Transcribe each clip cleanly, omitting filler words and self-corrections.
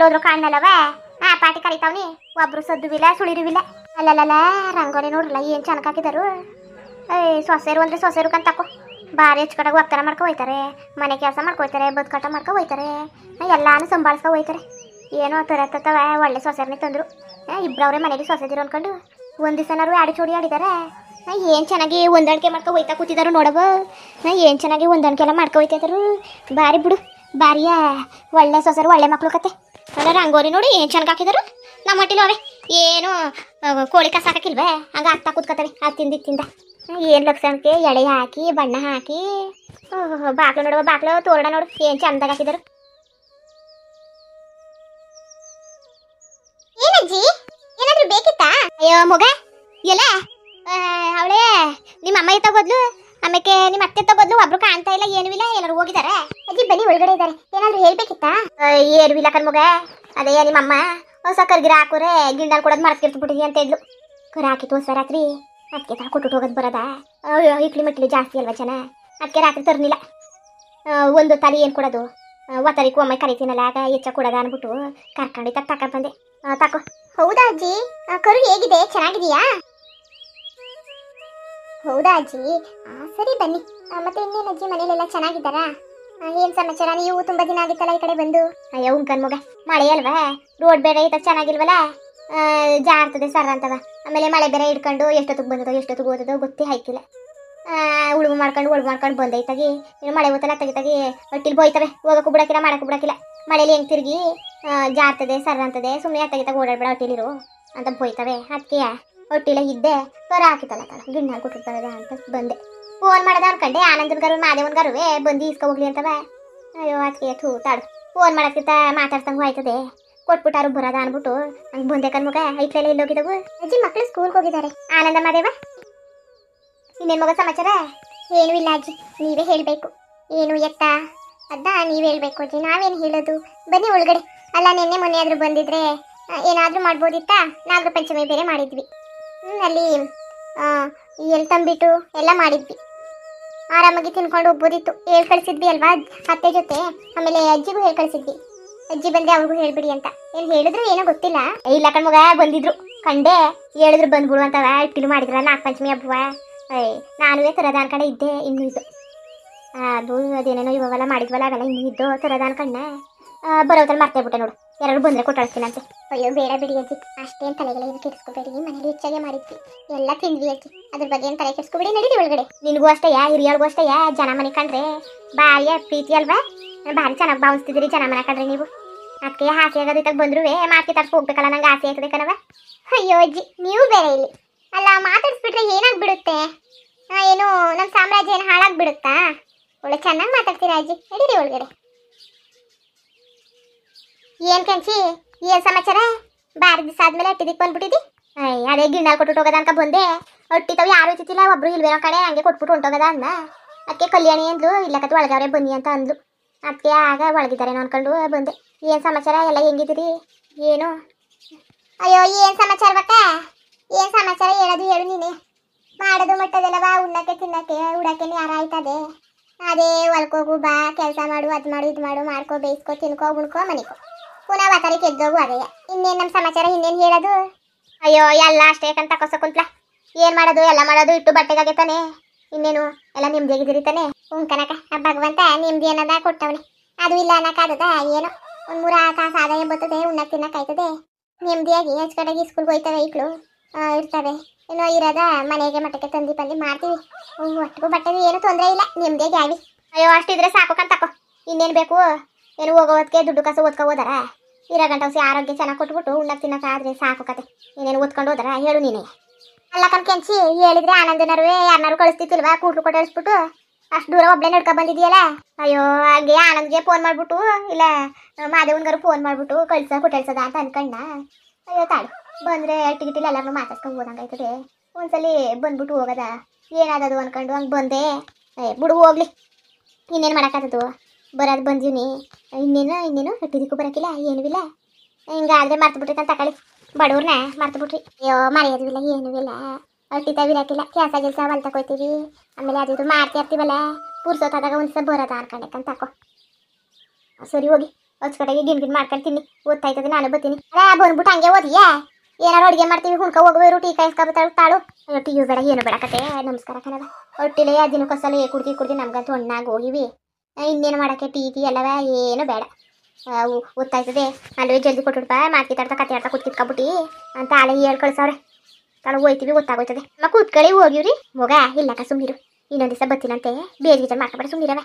ಎಲ್ಲೋದ್ರು ಕಾಣಲ್ಲವ. ಪಾಟಿ ಕರಿತಾವ್ನಿ, ಒಬ್ರು ಸದ್ದುವಿಲ್ಲ ಸುಳಿರುವಿಲ್ಲ. ಅಲ್ಲಲ್ಲ ರಂಗೋಲಿ ನೋಡ್ರಲ್ಲ ಏನ್ ಚೆನ್ನಾಗಿ ಹಾಕಿದಾರು. ಸೊಸೆರು ಅಂದ್ರೆ ಸೊಸೆರು ಕಂತಕೋ ಭಾರಿ ಹೆಚ್ಚು ಒಪ್ತರ ಮಾಡ್ಕೊ ಹೋಯ್ತಾರೆ, ಮನೆ ಕೆಲಸ ಮಾಡ್ಕೋಯ್ತಾರೆ, ಬದುಕಾಟ ಮಾಡ್ಕೊ ಹೋಯ್ತಾರೆ, ಎಲ್ಲಾನು ಸಂಭಾಳಿಸ್ಕೊ ಹೋಯ್ತಾರೆ. ಏನೋ ತರತ್ತವ ಒಳ್ಳೆ ಸೊಸೆರ್ನೇ ತಂದ್ರು. ಇಬ್ರವ್ರೆ ಮನೆಗೆ ಸೊಸೆದಿರು ಅನ್ಕೊಂಡು ಒಂದ್ ದಿವಸನಾರು ಆಡಿ ಚೋಡಿ ಆಡಿದಾರೆ. ಏನ್ ಚೆನ್ನಾಗಿ ಹೊಂದಾಣಿಕೆ ಮಾಡ್ಕೊ ಹೋಯ್ತಾ ಕೂತಿದಾರು ನೋಡವ. ಏನ್ ಚೆನ್ನಾಗಿ ಹೊಂದಾಣಿಕೆ ಎಲ್ಲ ಮಾಡ್ಕೊ ಹೋಯ್ತಿದಾರು. ಬಾರಿ ಬಿಡು, ಬಾರಿಯ ಒಳ್ಳೆ ಸೊಸೆರು ಒಳ್ಳೆ ಮಕ್ಳು ಕತೆ. ಅಲ್ಲ ರಂಗೋಲಿ ನೋಡಿ ಏನ್ ಚೆನ್ನಾಗಿ ಹಾಕಿದಾರು. ನಮ್ಮ ಮಟ್ಟಿಲು ಅವೇ ಏನು ಕೋಳಿ ಕಸ ಹಾಕಿಲ್ವೇ, ಹಂಗ ಆಗ್ತಾ ಕೂತ್ಕತವೆ ಅದು ತಿಂದ. ಏನ್ ಲಕ್ಷಣಕ್ಕೆ ಎಳೆ ಹಾಕಿ ಬಣ್ಣ ಹಾಕಿ ಬಾಕ್ಲು ನೋಡುವ, ಬಾಕ್ಲು ತೋರಣ ನೋಡು ಏನ್ ಚಂದಾಗ ಹಾಕಿದಾರು. ಏನಜ್ಜಿ ಏನಾದ್ರೂ ಬೇಕಿತ್ತಾ? ಅಯ್ಯೋ ಮಗ ಎಲ್ಲ ಅವಳೇ ನಿಮ್ಮ ಅಮ್ಮ ತಗೋದ್ಲು, ಆಮೇಲೆ ನಿಮ್ಮ ಅತ್ತೆ ತಗೋದ್ಲು, ಒಬ್ರು ಕಾಣ್ತಾ ಇಲ್ಲ ಏನೂ ಇಲ್ಲ, ಎಲ್ಲರೂ ಹೋಗಿದ್ದಾರೆ. ಅಜ್ಜಿ ಬನ್ನಿ ಒಳಗಡೆ ಇದ್ದಾರೆ, ಏನಾದ್ರು ಹೇಳ್ಬೇಕಿತ್ತಾ? ಏನು ಇಲ್ಲ ಕಣ್ ಮಗ, ಅದೇ ನಿಮ್ಮ ಅಮ್ಮ ಹೊಸ ಕರ್ಗಿರ ಹಾಕೋರೆ ಗಿಂಡಲ್ ಕೊಡೋದು ಮರ್ಸ್ಕಿರ್ಸ್ಬಿಟ್ಟಿದ್ವಿ ಅಂತ ಇದ್ಲು. ಕರ ಹಾಕಿತ್ತು ಹೊಸ ರಾತ್ರಿ, ಅದಕ್ಕೆ ತರ ಕೊಟ್ಟು ಹೋಗೋದು ಬರೋದ. ಇಟ್ಲಿ ಮಿಟ್ಲಿ ಜಾಸ್ತಿ ಅಲ್ವಾ ಜನ, ಅದಕ್ಕೆ ರಾತ್ರಿ ತರ್ನಿಲ್ಲ. ಒಂದು ತಲೆ ಏನು ಕೊಡೋದು, ಒತ್ತರಿಗೂ ಒಮ್ಮೆ ಕರಿತೀನಲ್ಲ ಆಗ ಹೆಚ್ಚ ಕೊಡೋದ ಅಂದ್ಬಿಟ್ಟು ಕರ್ಕೊಂಡು ತಗೊಂಡು ಬಂದೆ. ತಾಕೋ. ಹೌದಾ ಅಜ್ಜಿ, ಕರು ಹೇಗಿದೆ, ಚೆನ್ನಾಗಿದೆಯಾ? ಹೌದಾ ಅಜ್ಜಿ, ಸರಿ ಬನ್ನಿ. ಮತ್ತೆ ಇನ್ನೇನು ಅಜ್ಜಿ ಮನೇಲೆಲ್ಲ ಚೆನ್ನಾಗಿದ್ದಾರಾ? ಏನ್ ಸಮಾಚಾರ, ನೀವು ತುಂಬಾ ದಿನ ಆಗಿತ್ತಲ್ಲ ಈ ಕಡೆ ಬಂದು? ಅಯ್ಯೋ ಉಂಕನ್ ಮಗ, ಮಳೆ ಅಲ್ವಾ, ರೋಡ್ ಬೇರೆ ಇದ್ದಾಗ ಚೆನ್ನಾಗಿಲ್ವಲ್ಲ, ಜಾರ್ತದೆ ಸರ್ ಅಂತವ. ಆಮೇಲೆ ಮಳೆ ಬೇರೆ ಹಿಡ್ಕೊಂಡು ಎಷ್ಟೊತ್ತಿಗೆ ಬಂದದೋ ಎಷ್ಟೊತ್ತಿಗೆ ಓದೋದೋ ಗೊತ್ತೇ ಆಯ್ತಿಲ್ಲ. ಉಳುವು ಮಾಡ್ಕೊಂಡು ಬಂದೈತಾಗಿ ಇನ್ನು ಮಳೆ ಓತಲ್ಲ ತೆಗಿತಾಗಿ ಹೊಟ್ಟಿಲ್ ಬೋಯ್ತವೆ, ಹೋಗಕ್ಕೂ ಬಿಡಕ್ಕಿಲ್ಲ ಮಾಡಕ್ಕೂ ಬಿಡಕ್ಕಿಲ್ಲ. ಮಳೇಲಿ ಹೆಂಗ್ ತಿರುಗಿ ಜಾರ್ತದೆ ಸರ್ ಅಂತದೆ, ಸುಮ್ಮನೆ ತೆಗಿತಾಗ ಓಡಾಡ್ಬೇಡ ಹೊಟ್ಟಿಲಿರು ಅಂತ ಬೋಯ್ತವೆ. ಅದಕ್ಕೆ ಹೊಟ್ಟಿಲ ಇದ್ದೆ, ಕರ ಹಾಕಿತ್ತಲ್ಲ ಕಣ ಗಿಣ್ಣ ಕೊಟ್ಟಿರ್ತದ ಅಂತ ಬಂದೆ. ಫೋನ್ ಮಾಡೋದ ಅನ್ಕಂಡೆ, ಆನಂದನ್ಗಾರು ಮಾದೇವನ್ಗಾರುವೆ ಬಂದು ಈಸ್ಕೊ ಹೋಗ್ಲಿ ಅಂತವ. ಅಯ್ಯೋ ಅದಕ್ಕೆ ತಾಡು ಫೋನ್ ಮಾಡೋಕ್ಕಿಂತ ಮಾತಾಡ್ತಂಗೂ ಆಯ್ತದೆ, ಕೊಟ್ಬಿಟ್ಟಾರು ಬರೋದ ಅನ್ಬಿಟ್ಟು ಹಂಗೆ ಬಂದೆ ಕಣ್ಮಗ. ಐಕ್ಲೆಲ್ಲ ಎಲ್ಲೋಗಿದ್ದವು? ಅಜ್ಜಿ ಮಕ್ಕಳು ಸ್ಕೂಲ್ಗೆ ಹೋಗಿದ್ದಾರೆ. ಆನಂದ ಮಾದೇವ ಇನ್ನೇನು ಮಗ ಸಮಾಚಾರ? ಏನೂ ಇಲ್ಲ ಅಜ್ಜಿ, ನೀವೇ ಹೇಳಬೇಕು. ಏನು ಎತ್ತ ಅದ ನೀವೇ ಹೇಳ್ಬೇಕು ಅಜ್ಜಿ, ನಾವೇನು ಹೇಳೋದು. ಬನ್ನಿ ಒಳಗಡೆ. ಅಲ್ಲ ನಿನ್ನೆ ಮೊನ್ನೆ ಆದರೂ ಬಂದಿದ್ರೆ ಏನಾದರೂ ಮಾಡ್ಬೋದಿತ್ತಾ? ನಾಗರ ಪಂಚಮಿ ಬೇರೆ ಮಾಡಿದ್ವಿ, ಅಲ್ಲಿ ಎಲ್ಲಿ ತಂಬಿಟ್ಟು ಎಲ್ಲ ಮಾಡಿದ್ವಿ. ಆರಾಮಾಗಿ ತಿನ್ಕೊಂಡು ಹೋಗ್ಬೋದಿತ್ತು. ಹೇಳ್ ಕಳಿಸಿದ್ವಿ ಅಲ್ವಾ ಅತ್ತೆ ಜೊತೆ, ಆಮೇಲೆ ಅಜ್ಜಿಗೂ ಹೇಳ್ ಕಳಿಸಿದ್ವಿ. ಅಜ್ಜಿ ಬಂದೆ ಅವ್ರಿಗೂ ಹೇಳ್ಬಿಡಿ ಅಂತ. ಏನು ಹೇಳಿದ್ರು ಏನೋ ಗೊತ್ತಿಲ್ಲ. ಇಲ್ಲ ಕಣ್ಮಗ ಬಂದಿದ್ರು ಕಂಡೆ, ಹೇಳಿದ್ರು ಬಂದ್ಬಿಡು ಅಂತವ. ಇಟ್ಟಿಲು ಮಾಡಿದ್ರಲ್ಲ ನಾಗ ಪಂಚಮಿ ಹಬ್ಬವ, ನಾನುವೇ ತರದ ಅನ್ಕಂಡೆ ಇದ್ದೆ. ಇನ್ನೂ ಇದ್ದು ಅದು ಅದೇನೇನೋ ಇವಾಗೆಲ್ಲ ಮಾಡಿದ್ವಲ್ಲ ಅವೆಲ್ಲ ಇನ್ನೂ ಇದ್ದು ತರದ ಅನ್ಕಂಡೆ. ಬರೋದಲ್ಲಿ ಮರ್ತೇ ಬಿಟ್ಟೆ ನೋಡು, ಎರಡು ಬಂದರೆ ಕೊಟ್ಟಾಡ್ತೀನಂತೆ. ಅಯ್ಯೋ ಬೇಡ ಬಿಡಿ ಅಜ್ಜಿ, ಅಷ್ಟೇನು ತಲೆಗೆಲ್ಲ ಏನು ಕೆಡಿಸ್ಕೋಬೇಡಿ, ಮನೇಲಿ ಹೆಚ್ಚಾಗೆ ಮಾಡಿದ್ವಿ, ಎಲ್ಲ ತಿಂದ್ವಿ ಅಜ್ಜಿ, ಅದ್ರ ಬಗ್ಗೆ ಏನು ತಲೆ ಕೆಡಿಸ್ಕೋಬೇಡಿ. ನಡೀರಿ ಒಳಗಡೆ. ನಿನಗೂ ಅಷ್ಟೇ ಹಿರಿಯಳ್ಗೂ ಅಷ್ಟೇ ಜನ ಮನೆ ಕಂಡ್ರೆ ಭಾರಿ ಪ್ರೀತಿ ಅಲ್ವಾ, ಭಾರಿ ಚೆನ್ನಾಗಿ ಭಾವಿಸ್ತಿದ್ದೀರಿ ಜನ ಮನೆ ಕಂಡ್ರೆ ನೀವು. ಅದಕ್ಕೆ ಆಸೆ ಆಗೋದಿತ್ತಾಗ ಬಂದ್ರು ಮಾರ್ಕೆ ತರ್ಸಿ ಹೋಗ್ಬೇಕಲ್ಲ, ನಂಗೆ ಆಸೆ ಆಯ್ತದೆ ಕಣವ. ಅಯ್ಯೋ ಅಜ್ಜಿ ನೀವು ಬೇರೆ ಇಲ್ಲಿ ಅಲ್ಲ, ಮಾತಾಡಿಸ್ಬಿಟ್ರೆ ಏನಾಗ್ಬಿಡುತ್ತೆ? ಏನು ನಮ್ಮ ಸಾಮ್ರಾಜ್ಯ ಏನು ಹಾಳಾಗ್ಬಿಡುತ್ತಾ? ಒಳ್ಳೆ ಚೆನ್ನಾಗಿ ಮಾತಾಡ್ತೀರಾ ಅಜ್ಜಿ, ನಡೀರಿ ಒಳಗಡೆ. ಏನ್ ಕೆಂಚಿ ಏನ್ ಸಮಾಚಾರ? ಬಾರಿ ದಿವಸ ಆದ್ಮೇಲೆ ಅಟ್ಟಿದಿಕ್ ಬಂದ್ಬಿಟ್ಟಿದ್ದಿ. ಅದೇ ಗಿಣ್ಣಲ್ಲಿ ಕೊಟ್ಬಿಟ್ಟು ಹೋಗೋದ ಅನ್ಕ ಬಂದೆ. ಅಟ್ಟಿತಾವ್ ಯಾರು ಇತ್ತಿಲ್ಲ, ಒಬ್ರು ಇಲ್ವೇನೋ ಕಡೆ ಹಂಗೆ ಕೊಟ್ಬಿಟ್ಟು ಹೊಂಟೋಗದ ಅಂದ. ಅದಕ್ಕೆ ಕಲ್ಯಾಣಿ ಅಂದ್ಲು ಇಲ್ಲಕತ್ತು ಒಳಗವ್ರೆ ಬನ್ನಿ ಅಂತ ಅಂದ್ಲು. ಅದಕ್ಕೆ ಆಗ ಒಳಗಿದ್ದಾರೇನೋ ಅನ್ಕೊಂಡು ಬಂದೆ. ಏನ್ ಸಮಾಚಾರ, ಎಲ್ಲ ಹೆಂಗಿದ್ದೀರಿ? ಏನು ಅಯ್ಯೋ ಏನ್ ಸಮಾಚಾರ ಬಕ್ಕ, ಏನ್ ಸಮಾಚಾರ ಹೇಳೋದು ಹೇಳು ನೀನೆ. ಮಾಡೋದು ಮಟ್ಟದಲ್ಲವಾ, ಉಣ್ಣಕ್ಕೆ ತಿನ್ನಕ್ಕೆ ಉಡಕ್ಕೆ ಯಾರ ಆಯ್ತದೆ. ಅದೇ ಹೊಲ್ಕೋಗು ಬಾ, ಕೆಲಸ ಮಾಡು, ಅದು ಮಾಡು ಇದು ಮಾಡು, ಮಾಡ್ಕೋ ಬೇಯಿಸ್ಕೊ ತಿನ್ಕೋ ಉಣ್ಕೋ ಮನಿಕೋ, ಪುನಃ ವಾತಾರಿಗೆ ಎದ್ದೋಗು ಅದೇ. ಇನ್ನೇನು ನಮ್ಮ ಸಮಾಚಾರ, ಇನ್ನೇನು ಹೇಳೋದು? ಅಯ್ಯೋ ಎಲ್ಲ ಅಷ್ಟೇ ಕಂತ ಕೊಸ ಕುಂತ್ಲ, ಏನು ಮಾಡೋದು ಎಲ್ಲ ಮಾಡೋದು ಇಟ್ಟು ಬಟ್ಟೆಗಾಗೆ ತಾನೆ. ಇನ್ನೇನು ಎಲ್ಲ ನಿಮ್ದಿಗಿದಿರಿ ತಾನೆ. ಕನಕ ಭಗವಂತ ನಿಮ್ದು ಏನದ ಕೊಟ್ಟವನೆ, ಅದು ಇಲ್ಲ ಅನ್ನಕ್ಕಾಗದ? ಏನೋ ಒಂದು 3 ಕಾಸು ಆದಾಯ ಬರ್ತದೆ, ಉಣ್ಣಕ್ಕೆ ತಿನ್ನಕ್ಕಾಯ್ತದೆ. ನೆಮ್ಮದಿಯಾಗಿ ಕಡೆಗೆ ಸ್ಕೂಲ್ಗೆ ಹೋಯ್ತವೆ ಇಕ್ಳು ಇರ್ತವೆ. ಏನೋ ಇರೋದ ಮನೆಗೆ ಮಟ್ಟಕ್ಕೆ ತಂದು ಪಂದಿ ಮಾಡ್ತೀವಿ, ಒಟ್ಟಿಗೂ ಬಟ್ಟೆಗೆ ಏನು ತೊಂದರೆ ಇಲ್ಲ, ನೆಮ್ಮದಿಯಾಗಿ ಆಗಿ. ಅಯ್ಯೋ ಅಷ್ಟಿದ್ರೆ ಸಾಕು ಕಂತಕೋ, ಇನ್ನೇನು ಬೇಕು? ಏನು ಹೋಗೋದಕ್ಕೆ ದುಡ್ಡು ಕಾಸು ಓದ್ಕೊ ಹೋದಾರ? ಇರೋ ಗಂಟೆ ಹೊಸಿ ಆರೋಗ್ಯ ಚೆನ್ನಾಗಿ ಕೊಟ್ಬಿಟ್ಟು ಉಣ್ಣಕ್ಕೆ ತಿನ್ನಕ್ಕಾದ್ರೆ ಸಾಕು ಕತೆ. ನೀನೇನು ಓದ್ಕೊಂಡು ಹೋದಾರ ಹೇಳು ನೀನೆ. ಅಲ್ಲ ಕಣ್ ಕೆಂಚಿ, ಹೇಳಿದ್ರೆ ಆನಂದನರುವೆ ಯಾರನ್ನಾರು ಕಳಿಸ್ತಿತ್ತಿಲ್ವಾ ಕೂಟ್ಲು ಕೊಟ್ಟಿಸ್ಬಿಟ್ಟು? ಅಷ್ಟು ದೂರ ಒಬ್ಳೆ ನಡ್ಕೊ ಬಂದಿದೆಯಲ್ಲ. ಅಯ್ಯೋ ಹಾಗೆ ಆನಂದ್ಗೆ ಫೋನ್ ಮಾಡ್ಬಿಟ್ಟು ಇಲ್ಲ ಮಾದೇವನ್ಗಾರು ಫೋನ್ ಮಾಡ್ಬಿಟ್ಟು ಕೊಟ್ಟಲ್ಸದ ಅಂತ ಅನ್ಕಂಡ. ಅಯ್ಯೋ ತಾಳು ಬಂದರೆ ಟಿಕೆಟಿಲ್ಲ ಎಲ್ಲರೂ ಮಾತಾಡ್ಸ್ಕೊಂಡು ಹೋದಂಗಾಯ್ತದೆ. ಒಂದ್ಸಲಿ ಬಂದ್ಬಿಟ್ಟು ಹೋಗೋದ ಏನಾದದು ಅನ್ಕೊಂಡು ಹಂಗೆ ಬಂದೆ. ಬಿಡು ಹೋಗ್ಲಿ, ಇನ್ನೇನು ಮಾಡೋಕ್ಕಾಗದು, ಬರೋದು ಬಂದೀನಿ. ಇನ್ನೇನು ಹಿಟ್ಟಿದಕ್ಕೂ ಬರೋಕ್ಕಿಲ್ಲ ಏನೂ ಇಲ್ಲ. ಹಿಂಗಾದ್ರೆ ಮರ್ತು ಬಿಟ್ಟಿರ್ತಾನೆ ತಗೊಳ್ಳಿ, ಬಡವ್ರನ್ನ ಮರ್ತು ಬಿಟ್ರಿ. ಅಯ್ಯೋ ಮರೆಯೋದು ಇಲ್ಲ ಏನೂ ಇಲ್ಲ, ಅಟ್ಟಿತಾವಿರಾಕಿಲ್ಲ, ಕೆಲಸ ಹೊಲ್ ತಗೋತೀವಿ, ಆಮೇಲೆ ಅದು ಇದು ಮಾಡ್ತಾ ಇರ್ತೀವಲ್ಲ, ಪುರ್ಸೋತಾದಾಗ ಒಂದ್ಸಲ ಬರೋದ ಅನ್ಕೊಂಡೆ ತಕೋ. ಸರಿ ಹೋಗಿ ಹೊಚ್ಕಡೆಗೆ ಗಿನ್ ಮಾಡ್ಕೊಂಡು ತಿನ್ನಿ. ಓದ್ತಾಯ್ತದೆ, ನಾನು ಬರ್ತೀನಿ. ಬಂದ್ಬಿಟ್ಟು ಹಂಗೆ ಓದಿಯಾ? ಏನಾರು ಅಡುಗೆ ಮಾಡ್ತೀವಿ, ಹುಣ್ಕ ಹೋಗುವ ಟೀ ಕಾಯಿಸ್ಕೊಬತ್ತಾಳು ತಾಳು. ಅಯ್ಯೋ ಟೀಯು ಬೇಡ ಏನು ಬೇಡ ಕತೆ. ನಮಸ್ಕಾರ ಕಣವ. ಒಟ್ಟಿಲೆ ದಿನಕ್ಕೊಂದ್ಸಲ ಕುಡ್ದು ನಮ್ಗಂತೂ ಹಣ್ಣಾಗಿ ಹೋಗಿವಿ. ಇನ್ನೇನು ಮಾಡೋಕ್ಕೆ ಟೀ ಎಲ್ಲವ ಏನು ಬೇಡ. ಓದ್ತಾಯ್ತದೆ, ಅಲ್ಲವೇ ಜಲ್ದಿ ಕೊಟ್ಬಿಡ್ಪ. ಮಾತ್ಕಿತಾಡ್ತಾ ಕತೆ ಆಡ್ತಾ ಕೂತ್ಕಿತ್ಕೊಬಿಟ್ಟು ಅಂತ ಅಲೆ ಹೇಳ್ ಕಳ್ಸವ್ರೆ. ತಾಳು ಹೋಯ್ತೀವಿ, ಗೊತ್ತಾಗೋಯ್ತದೆ. ಕೂತ್ಕಳಿ ಹೋಗಿವ್ರಿ ಮಗ. ಇಲ್ಲಕ್ಕ ಸುಮ್ಮಿರು, ಇನ್ನೊಂದು ದಿವಸ ಬರ್ತೀನಂತೆ. ಬೇರೆ ಮಾಡ್ಕೊಬೇಡ, ಸುಮ್ಮಿರವ.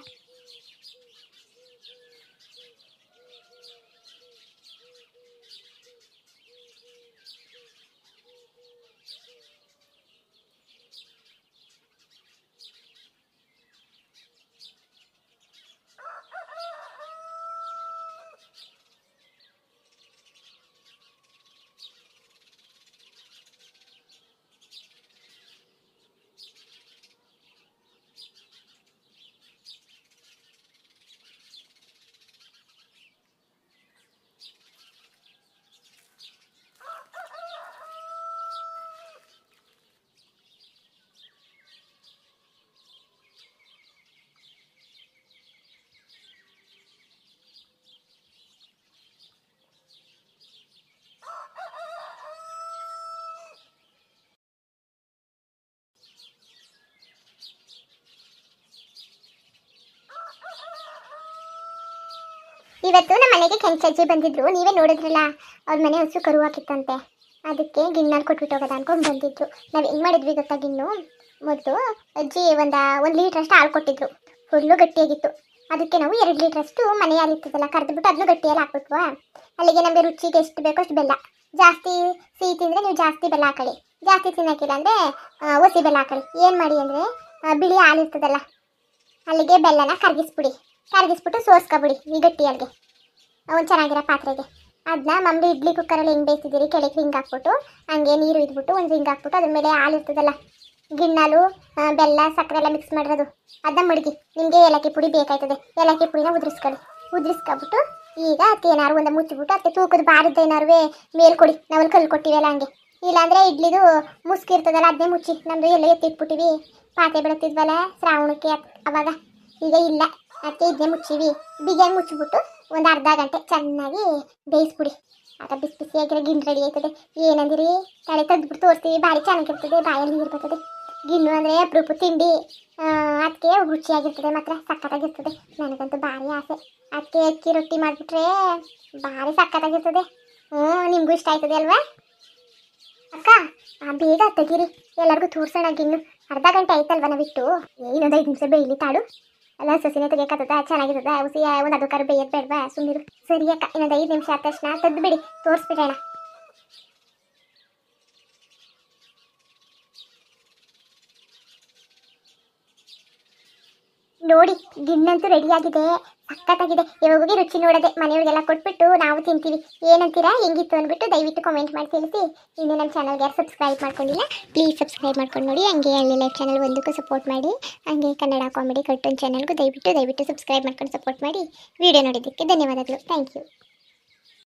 ಇವತ್ತು ನಮ್ಮ ಮನೆಗೆ ಕೆಂಚಜ್ಜಿ ಬಂದಿದ್ರು, ನೀವೇ ನೋಡಿದ್ರಲ್ಲ. ಅವ್ರ ಮನೆ ಹಸು ಕರು ಹಾಕಿತ್ತಂತೆ, ಅದಕ್ಕೆ ಗಿಣ್ಣಲ್ಲಿ ಕೊಟ್ಬಿಟ್ಟು ಹೋಗೋದ ಅನ್ಕೊಂಡು ಬಂದಿದ್ರು. ನಾವು ಹೆಂಗೆ ಮಾಡಿದ್ವಿ ಗೊತ್ತಾ? ಗಿಣ್ಣು ಮೊದಲು ಅಜ್ಜಿ ಒಂದು ಲೀಟ್ರಷ್ಟು ಹಾಲು ಕೊಟ್ಟಿದ್ರು. ಫುಲ್ಲು ಗಟ್ಟಿಯಾಗಿತ್ತು. ಅದಕ್ಕೆ ನಾವು 2 ಲೀಟ್ರಷ್ಟು ಮನೆ ಹಾಲು ಇರ್ತದಲ್ಲ, ಕರೆದ್ಬಿಟ್ಟು ಅದನ್ನು ಗಟ್ಟಿಯಲ್ಲಿ ಹಾಕ್ಬಿಟ್ವಾ. ಅಲ್ಲಿಗೆ ನಮಗೆ ರುಚಿಗೆ ಎಷ್ಟು ಬೇಕೋ ಅಷ್ಟು ಬೆಲ್ಲ. ಜಾಸ್ತಿ ಸಿಹಿ ತಿಂದರೆ ನೀವು ಜಾಸ್ತಿ ಬೆಲ್ಲ ಹಾಕೊಳ್ಳಿ, ಜಾಸ್ತಿ ತಿನ್ನೋಕ್ಕಿಲ್ಲ ಅಂದರೆ ಒಸಿ ಬೆಲ್ಲ ಹಾಕೊಳ್ಳಿ. ಏನು ಮಾಡಿ ಅಂದರೆ ಬಿಳಿ ಹಾಲು ಇರ್ತದಲ್ಲ, ಅಲ್ಲಿಗೆ ಬೆಲ್ಲನ ಕರಗಿಸ್ಬಿಟ್ಟು ಸೋಸ್ಕೊಬಿಡಿ ಈ ಗಟ್ಟಿ ಹಾಲಿಗೆ, ಒಂದು ಚೆನ್ನಾಗಿರೋ ಪಾತ್ರೆಗೆ. ಅದನ್ನ ಮಾಮೂಲಿ ಇಡ್ಲಿ ಕುಕ್ಕರಲ್ಲಿ ಹೆಂಗೆ ಬೇಯಿಸಿದ್ದೀರಿ, ಕೆಳಗೆ ರಿಂಗ್ ಹಾಕ್ಬಿಟ್ಟು ಹಂಗೆ ನೀರು ಇದ್ಬಿಟ್ಟು ಒಂದು ರಿಂಗ್ ಹಾಕ್ಬಿಟ್ಟು ಅದ್ರ ಮೇಲೆ ಹಾಲು ಇರ್ತದಲ್ಲ, ಗಿಣ್ಣಾಲು ಬೆಲ್ಲ ಸಕ್ಕರೆ ಎಲ್ಲ ಮಿಕ್ಸ್ ಮಾಡಿರೋದು, ಅದನ್ನ ಮಡಗಿ. ನಿಮಗೆ ಏಲಕ್ಕಿ ಪುಡಿ ಬೇಕಾಯ್ತದೆ, ಏಲಕ್ಕಿ ಪುಡಿನ ಉದ್ರಿಸ್ಕೊಬಿಟ್ಟು ಈಗ ಅದಕ್ಕೆ ಏನಾರು ಒಂದು ಮುಚ್ಚಿಬಿಟ್ಟು ಅದಕ್ಕೆ ತೂಕದ ಬಾರದ್ದು ಏನಾರು ಮೇಲ್ಕೊಡಿ. ನಾವಲ್ಲಿ ಕಲ್ಲು ಕೊಟ್ಟಿವಲ್ಲ ಹಂಗೆ. ಇಲ್ಲಾಂದರೆ ಇಡ್ಲಿದು ಮುಸ್ಕಿ ಇರ್ತದಲ್ಲ ಅದನ್ನೇ ಮುಚ್ಚಿ. ನಮ್ಮದು ಎಲ್ಲ ಎತ್ತಿಟ್ಬಿಟ್ಟಿವಿ, ಪಾತ್ರೆ ಬೆಳತ್ತಿದ್ವಲ್ಲ ಶ್ರಾವಣಕ್ಕೆ ಅವಾಗ. ಈಗ ಇಲ್ಲ, ಅದಕ್ಕೆ ಇದನ್ನೇ ಮುಚ್ಚಿವಿ. ಬಿಗಿಯಾಗಿ ಮುಚ್ಚಿಬಿಟ್ಟು ಒಂದು ಅರ್ಧ ಗಂಟೆ ಚೆನ್ನಾಗಿ ಬೇಯಿಸ್ಬಿಡಿ. ಆಗ ಬಿಸಿ ಬಿಸಿಯಾಗಿರೋ ಗಿಣ್ಣು ರೆಡಿ ಆಯ್ತದೆ. ಏನಂದಿರಿ, ತಲೆ ತೆಗೆದ್ಬಿಟ್ಟು ತೋರಿಸ್ತೀವಿ, ಭಾರಿ ಚೆನ್ನಾಗಿರ್ತದೆ, ಬಾಯಲ್ಲಿ ನೀರು ಬರ್ತದೆ. ಗಿಣ್ಣು ಅಂದರೆ ಅಪರೂಪ ತಿಂಡಿ, ಅದಕ್ಕೆ ರುಚಿಯಾಗಿರ್ತದೆ, ಮಾತ್ರ ಸಕ್ಕತ್ತಾಗಿರ್ತದೆ. ನನಗಂತೂ ಭಾರಿ ಆಸೆ. ಅದಕ್ಕೆ ಅಕ್ಕಿ ರೊಟ್ಟಿ ಮಾಡಿಬಿಟ್ರೆ ಭಾರಿ ಸಕ್ಕತ್ತಾಗಿರ್ತದೆ. ನಿಮಗೂ ಇಷ್ಟ ಆಯ್ತದೆ ಅಲ್ವಾ ಅಕ್ಕ? ಬೇಗ ತೆಗೀರಿ, ಎಲ್ಲರಿಗೂ ತೋರಿಸೋಣ ಗಿಣ್ಣು. ಅರ್ಧ ಗಂಟೆ ಆಯ್ತಲ್ವ ನಾವಿಟ್ಟು. ಇನ್ನೊಂದು 5 ನಿಮಿಷ ಬೇಯಲಿ ತಾಳು. ಅಲ್ಲ ಸೊಸಿನೇ ತೆಗಿಯಕ್ಕದ ಚೆನ್ನಾಗಿರ್ತದ. ಹುಸಿ ಒಂದು ಅದಕ್ಕಾರ ಬೇಯದ್ ಬೇಡವಾ? ಸುಮ್ಮನಿರು. ಸರಿ ಅಕ್ಕ, ಇನ್ನೊಂದು 5 ನಿಮಿಷ ಆದ ತಕ್ಷಣ ತೆಗೆದುಬಿಡಿ, ತೋರಿಸ್ಬಿಡೋಣ. ನೋಡಿ, ಗಿಣ್ಣಂತೂ ರೆಡಿಯಾಗಿದೆ, ಸಕ್ಕತ್ತಾಗಿದೆ. ಇವಾಗೋಗಿ ರುಚಿ ನೋಡೋದೆ, ಮನೆಯವ್ರಿಗೆಲ್ಲ ಕೊಟ್ಬಿಟ್ಟು ನಾವು ತಿಂತೀವಿ. ಏನಂತೀರಾ, ಹೆಂಗಿತ್ತು ಅಂದ್ಬಿಟ್ಟು ದಯವಿಟ್ಟು ಕಾಮೆಂಟ್ ಮಾಡಿ ತಿಳಿಸಿ. ಇನ್ನು ನಮ್ಮ ಚಾನಲ್ಗೆ ಯಾರು ಸಬ್ಸ್ಕ್ರೈಬ್ ಮಾಡ್ಕೊಂಡಿಲ್ಲ, ಪ್ಲೀಸ್ ಸಬ್ಸ್ಕ್ರೈಬ್ ಮಾಡ್ಕೊಂಡು ನೋಡಿ. ಹಂಗೆ ಹಳ್ಳಿ ಲೈಫ್ ಚಾನಲ್ ಒಂದಕ್ಕೂ ಸಪೋರ್ಟ್ ಮಾಡಿ. ಹಂಗೆ ಕನ್ನಡ ಕಾಮಿಡಿ ಕಾರ್ಟೂನ್ ಚಾನಲ್ಗೂ ದಯವಿಟ್ಟು ಸಬ್ಸ್ಕ್ರೈಬ್ ಮಾಡ್ಕೊಂಡು ಸಪೋರ್ಟ್ ಮಾಡಿ. ವಿಡಿಯೋ ನೋಡಿದ್ದಕ್ಕೆ ಧನ್ಯವಾದಗಳು. Thank you.